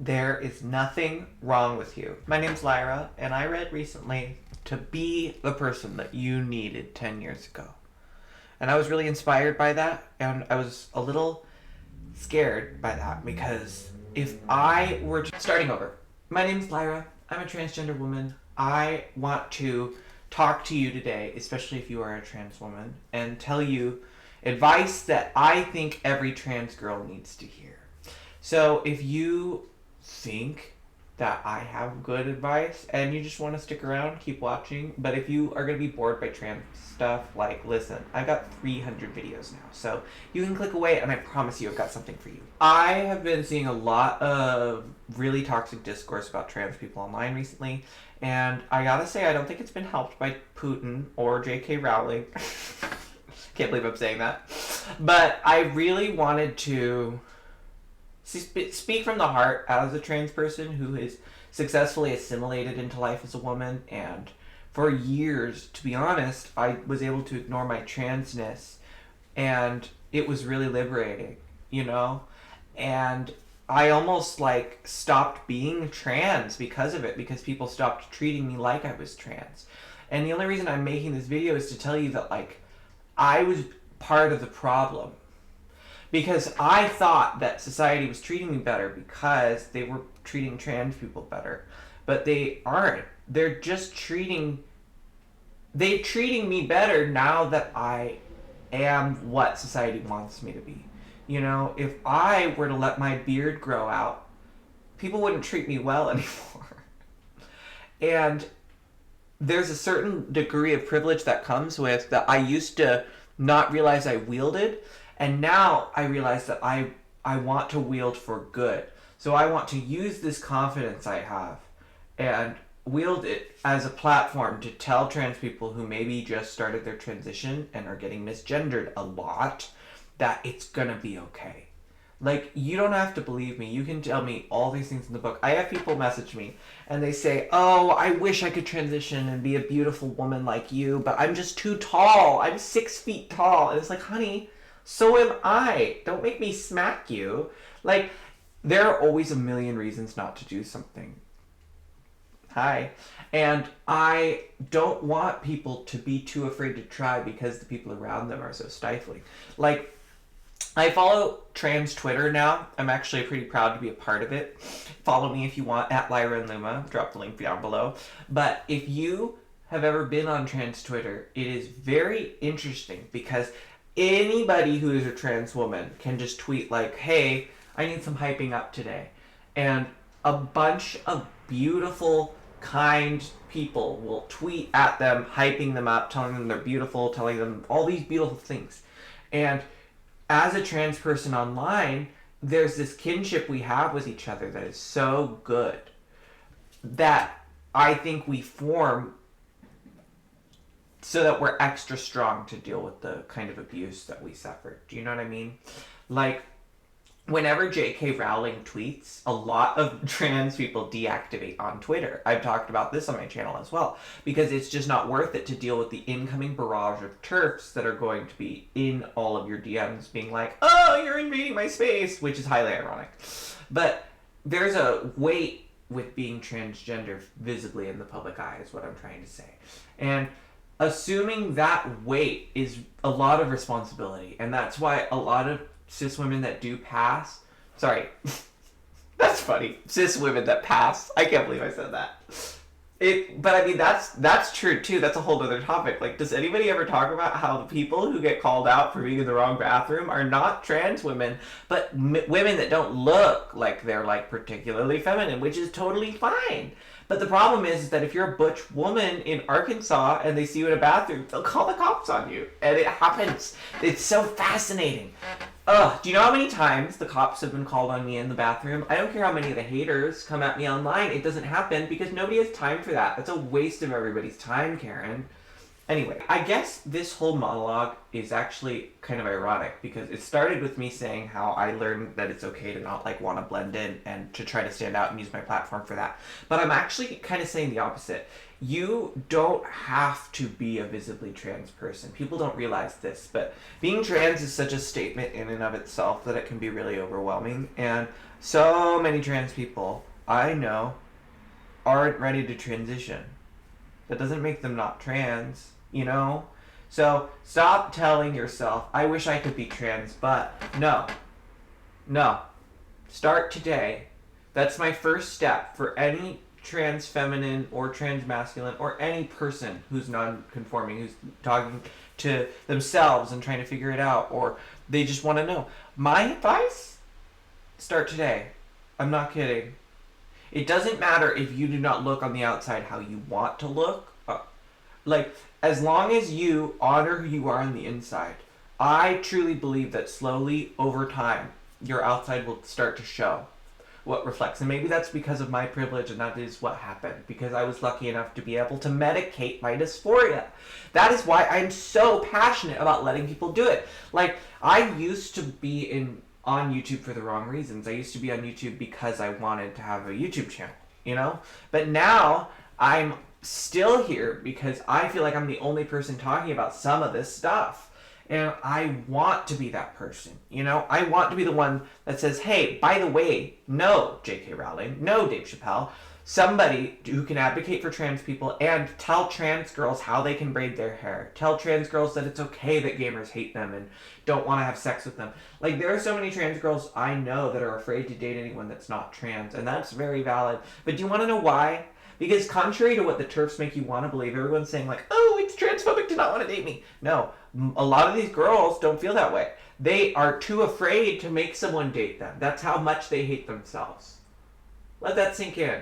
There is nothing wrong with you. My name's Lyra, and I read recently to be the person that you needed 10 years ago. And I was really inspired by that, and I was a little scared by that because if I were starting over, my name's Lyra, I'm a transgender woman. I want to talk to you today, especially if you are a trans woman, and tell you advice that I think every trans girl needs to hear. So if you think that I have good advice and you just want to stick around, keep watching. But if you are going to be bored by trans stuff, like, listen, I've got 300 videos now, so you can click away and I promise you I've got something for you. I have been seeing a lot of really toxic discourse about trans people online recently, and I gotta say, I don't think it's been helped by Putin or J.K. Rowling. Can't believe I'm saying that. But I really wanted to speak from the heart as a trans person who is successfully assimilated into life as a woman. And for years, to be honest, I was able to ignore my transness, and it was really liberating, you know? And I almost stopped being trans because of it, because people stopped treating me like I was trans. And the only reason I'm making this video is to tell you that I was part of the problem. Because I thought that society was treating me better because they were treating trans people better. But they aren't. They're treating me better now that I am what society wants me to be. You know, if I were to let my beard grow out, people wouldn't treat me well anymore. And there's a certain degree of privilege that comes with that I used to not realize I wielded. And now I realize that I want to wield for good. So I want to use this confidence I have and wield it as a platform to tell trans people who maybe just started their transition and are getting misgendered a lot that it's gonna be okay. You don't have to believe me. You can tell me all these things in the book. I have people message me and they say, oh, I wish I could transition and be a beautiful woman like you, but I'm just too tall. I'm 6 feet tall. And it's like, honey, so am I. Don't make me smack you. There are always a million reasons not to do something. Hi. And I don't want people to be too afraid to try because the people around them are so stifling. I follow trans Twitter now. I'm actually pretty proud to be a part of it. Follow me if you want, at Lyra and Luma. Drop the link down below. But if you have ever been on trans Twitter, it is very interesting because anybody who is a trans woman can just tweet hey, I need some hyping up today. And a bunch of beautiful, kind people will tweet at them, hyping them up, telling them they're beautiful, telling them all these beautiful things. And as a trans person online, there's this kinship we have with each other that is so good that I think we form so that we're extra strong to deal with the kind of abuse that we suffered. Do you know what I mean? Whenever J.K. Rowling tweets, a lot of trans people deactivate on Twitter. I've talked about this on my channel as well, because it's just not worth it to deal with the incoming barrage of TERFs that are going to be in all of your DMs being like, oh, you're invading my space, which is highly ironic. But there's a weight with being transgender visibly in the public eye is what I'm trying to say. And assuming that weight is a lot of responsibility, and that's why a lot of cis women that do pass, sorry, that's funny, cis women that pass, I can't believe I said that. But I mean, that's true too. That's a whole other topic. Does anybody ever talk about how the people who get called out for being in the wrong bathroom are not trans women, but women that don't look like they're particularly feminine, which is totally fine. But the problem is that if you're a butch woman in Arkansas and they see you in a bathroom, they'll call the cops on you. And it happens. It's so fascinating. Do you know how many times the cops have been called on me in the bathroom? I don't care how many of the haters come at me online. It doesn't happen because nobody has time for that. That's a waste of everybody's time, Karen. Anyway, I guess this whole monologue is actually kind of ironic because it started with me saying how I learned that it's okay to not want to blend in and to try to stand out and use my platform for that. But I'm actually kind of saying the opposite. You don't have to be a visibly trans person. People don't realize this, but being trans is such a statement in and of itself that it can be really overwhelming. And So many trans people I know aren't ready to transition. That doesn't make them not trans, you know? So stop telling yourself, I wish I could be trans, but no. No. Start today. That's my first step for any trans feminine or trans masculine or any person who's non-conforming, who's talking to themselves and trying to figure it out, or they just want to know. My advice? Start today. I'm not kidding. It doesn't matter if you do not look on the outside how you want to look. As long as you honor who you are on the inside, I truly believe that slowly, over time, your outside will start to show what reflects. And maybe that's because of my privilege, and that is what happened, because I was lucky enough to be able to medicate my dysphoria. That is why I'm so passionate about letting people do it. I used to be on YouTube for the wrong reasons. I used to be on YouTube because I wanted to have a YouTube channel, you know? But now I'm still here because I feel like I'm the only person talking about some of this stuff. And I want to be that person, you know? I want to be the one that says, hey, by the way, no J.K. Rowling, no Dave Chappelle, somebody who can advocate for trans people and tell trans girls how they can braid their hair. Tell trans girls that it's okay that gamers hate them and don't want to have sex with them. There are so many trans girls I know that are afraid to date anyone that's not trans, and that's very valid. But do you want to know why? Because contrary to what the TERFs make you want to believe, everyone's saying oh, it's transphobic to not want to date me. No, a lot of these girls don't feel that way. They are too afraid to make someone date them. That's how much they hate themselves. Let that sink in.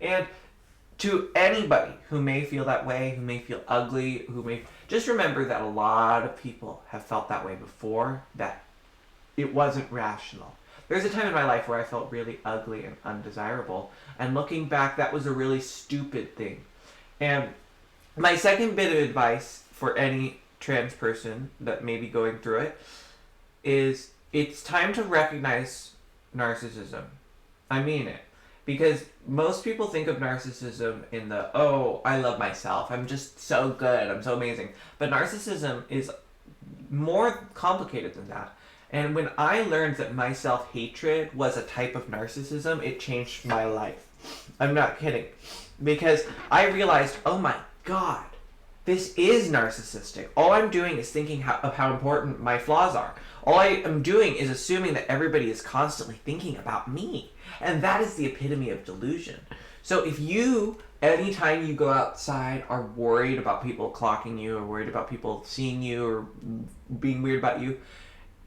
And to anybody who may feel that way, who may feel ugly, just remember that a lot of people have felt that way before, that it wasn't rational. There's a time in my life where I felt really ugly and undesirable, and looking back, that was a really stupid thing. And my second bit of advice for any trans person that may be going through it is it's time to recognize narcissism. I mean it. Because most people think of narcissism in the, oh, I love myself, I'm just so good, I'm so amazing. But narcissism is more complicated than that. And when I learned that my self-hatred was a type of narcissism, it changed my life. I'm not kidding. Because I realized, oh my God, this is narcissistic. All I'm doing is thinking of how important my flaws are. All I am doing is assuming that everybody is constantly thinking about me. And that is the epitome of delusion. So if you, anytime you go outside, are worried about people clocking you, or worried about people seeing you, or being weird about you,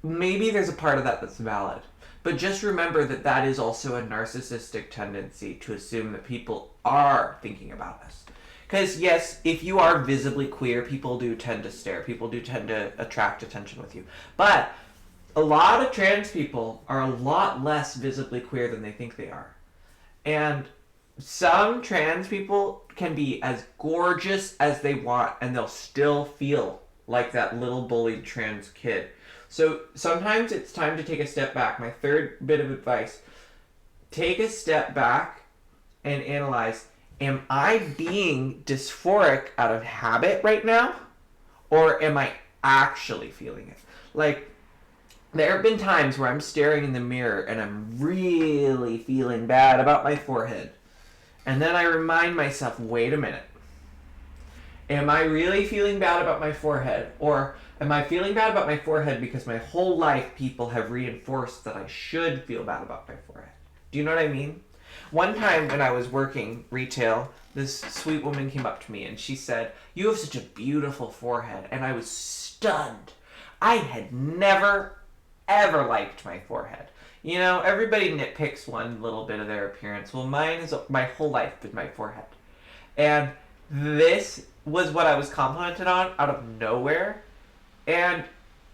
maybe there's a part of that that's valid. But just remember that that is also a narcissistic tendency to assume that people are thinking about us. Because yes, if you are visibly queer, people do tend to stare. People do tend to attract attention with you. But a lot of trans people are a lot less visibly queer than they think they are. And some trans people can be as gorgeous as they want, and they'll still feel like that little bullied trans kid. So sometimes it's time to take a step back. My third bit of advice, take a step back and analyze, am I being dysphoric out of habit right now? Or am I actually feeling it? There have been times where I'm staring in the mirror and I'm really feeling bad about my forehead. And then I remind myself, wait a minute. Am I really feeling bad about my forehead? Or am I feeling bad about my forehead because my whole life people have reinforced that I should feel bad about my forehead? Do you know what I mean? One time when I was working retail, this sweet woman came up to me and she said, you have such a beautiful forehead. And I was stunned. I had never, ever liked my forehead. You know, everybody nitpicks one little bit of their appearance. Well, mine is my whole life been my forehead. And this was what I was complimented on out of nowhere. And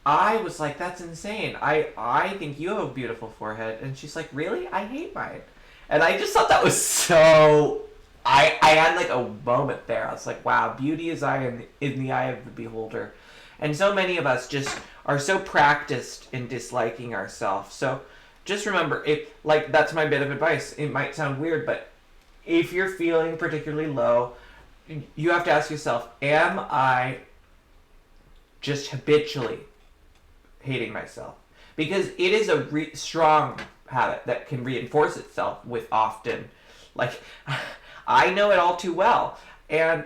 I was like, that's insane. I think you have a beautiful forehead. And she's like, really? I hate mine. And I just thought that was so... I had a moment there. I was like, wow, beauty is in the eye of the beholder. And so many of us just are so practiced in disliking ourselves. So just remember, that's my bit of advice. It might sound weird, but if you're feeling particularly low, you have to ask yourself, am I just habitually hating myself? Because it is a strong habit that can reinforce itself with often, like, I know it all too well. And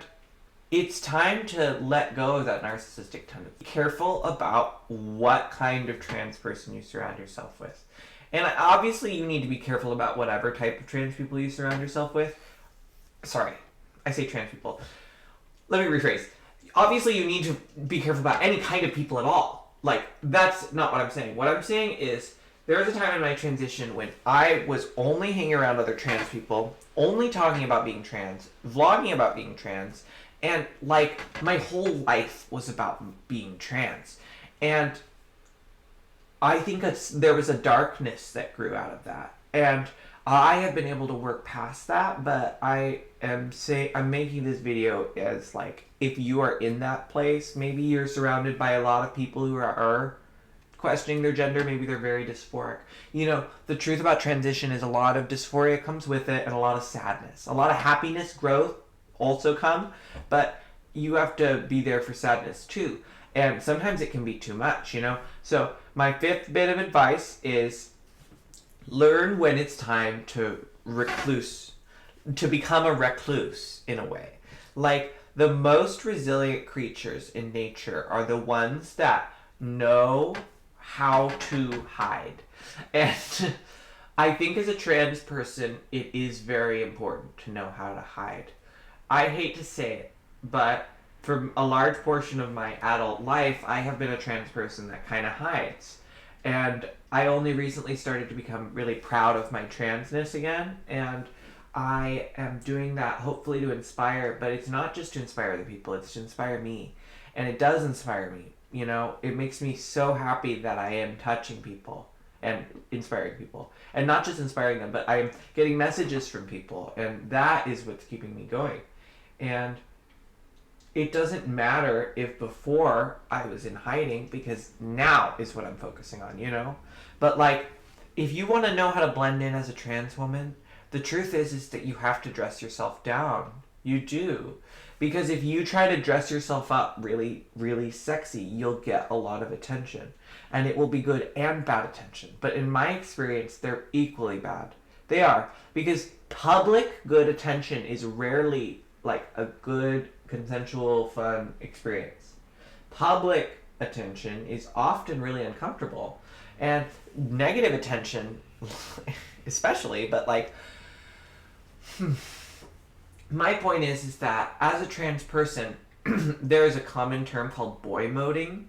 it's time to let go of that narcissistic tendency. Be careful about what kind of trans person you surround yourself with. And obviously you need to be careful about whatever type of trans people you surround yourself with. Sorry, I say trans people. Let me rephrase. Obviously you need to be careful about any kind of people at all. Like, that's not what I'm saying. What I'm saying is, there was a time in my transition when I was only hanging around other trans people, only talking about being trans, vlogging about being trans, and like my whole life was about being trans. And I think there was a darkness that grew out of that. And I have been able to work past that, but I'm making this video as like, if you are in that place, maybe you're surrounded by a lot of people who are questioning their gender, maybe they're very dysphoric. You know, the truth about transition is a lot of dysphoria comes with it, and a lot of sadness. A lot of happiness, growth also come, but you have to be there for sadness too. And sometimes it can be too much, you know? So my fifth bit of advice is learn when it's time to become a recluse in a way. Like, the most resilient creatures in nature are the ones that know how to hide. And I think as a trans person, it is very important to know how to hide. I hate to say it, but for a large portion of my adult life, I have been a trans person that kind of hides. And I only recently started to become really proud of my transness again, and I am doing that hopefully to inspire, but it's not just to inspire other people, it's to inspire me. And it does inspire me. You know, it makes me so happy that I am touching people and inspiring people. And not just inspiring them, but I'm getting messages from people, and that is what's keeping me going. And it doesn't matter if before I was in hiding, because now is what I'm focusing on, you know? But like, if you want to know how to blend in as a trans woman, the truth is that you have to dress yourself down. You do. Because if you try to dress yourself up really, really sexy, you'll get a lot of attention. And it will be good and bad attention. But in my experience, they're equally bad. They are. Because public good attention is rarely like a good, consensual, fun experience. Public attention is often really uncomfortable. And negative attention, especially, but like... My point is that as a trans person, there is a common term called boy moting,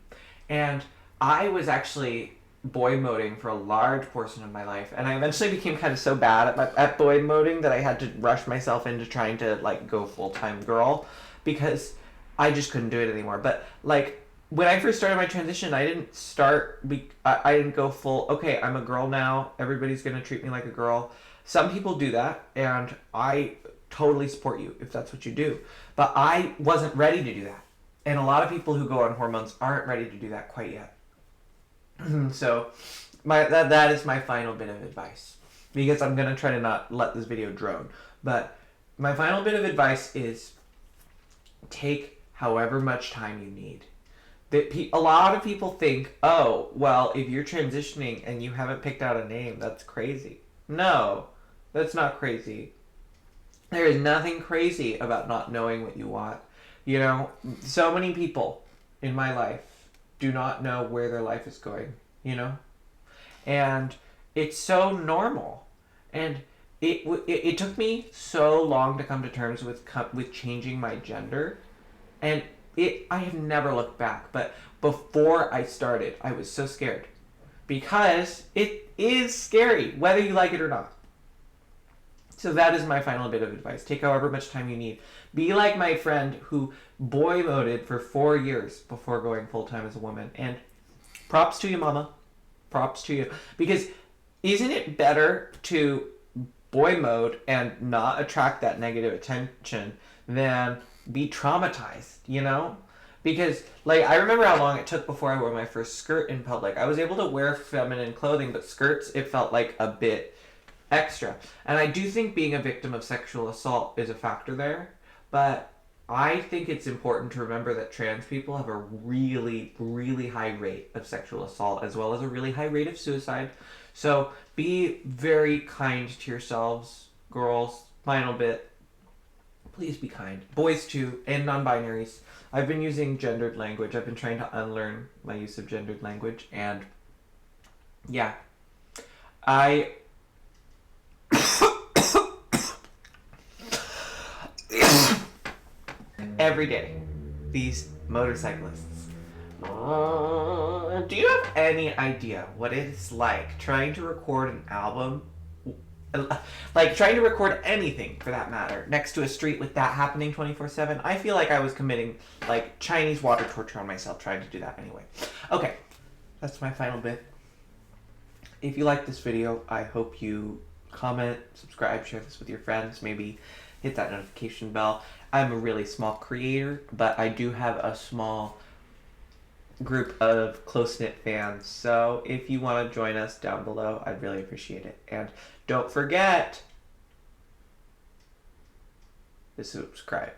and I was actually boy moting for a large portion of my life, and I eventually became kind of so bad at boy moting that I had to rush myself into trying to like go full-time girl, because I just couldn't do it anymore. But like, when I first started my transition, I didn't go full, okay, I'm a girl now, everybody's gonna treat me like a girl. Some people do that, and I totally support you if that's what you do. But I wasn't ready to do that. And a lot of people who go on hormones aren't ready to do that quite yet. So that is my final bit of advice. Because I'm going to try to not let this video drone. But my final bit of advice is take however much time you need. A lot of people think, oh, well, if you're transitioning and you haven't picked out a name, that's crazy. No, that's not crazy. There is nothing crazy about not knowing what you want. You know, so many people in my life do not know where their life is going, you know? And it's so normal. And it took me so long to come to terms with changing my gender. And I have never looked back. But before I started, I was so scared. Because it is scary, whether you like it or not. So that is my final bit of advice. Take however much time you need. Be like my friend who boy moded for 4 years before going full-time as a woman. And props to you, mama. Props to you. Because isn't it better to boy mode and not attract that negative attention than be traumatized, you know? Because, like, I remember how long it took before I wore my first skirt in public. I was able to wear feminine clothing, but skirts, it felt like a bit extra. And I do think being a victim of sexual assault is a factor there, but I think it's important to remember that trans people have a really, really high rate of sexual assault, as well as a really high rate of suicide. So be very kind to yourselves, girls. Final bit. Please be kind. Boys too, and non-binaries. I've been using gendered language. I've been trying to unlearn my use of gendered language, and yeah, I every day these motorcyclists. Do you have any idea what it's like trying to record an album? Like trying to record anything for that matter next to a street with that happening 24/7? I feel like I was committing like Chinese water torture on myself trying to do that anyway. Okay, that's my final bit. If you like this video, I hope you comment, subscribe, share this with your friends, maybe hit that notification bell. I'm a really small creator, but I do have a small group of close-knit fans, so if you want to join us down below, I'd really appreciate it. And don't forget to subscribe.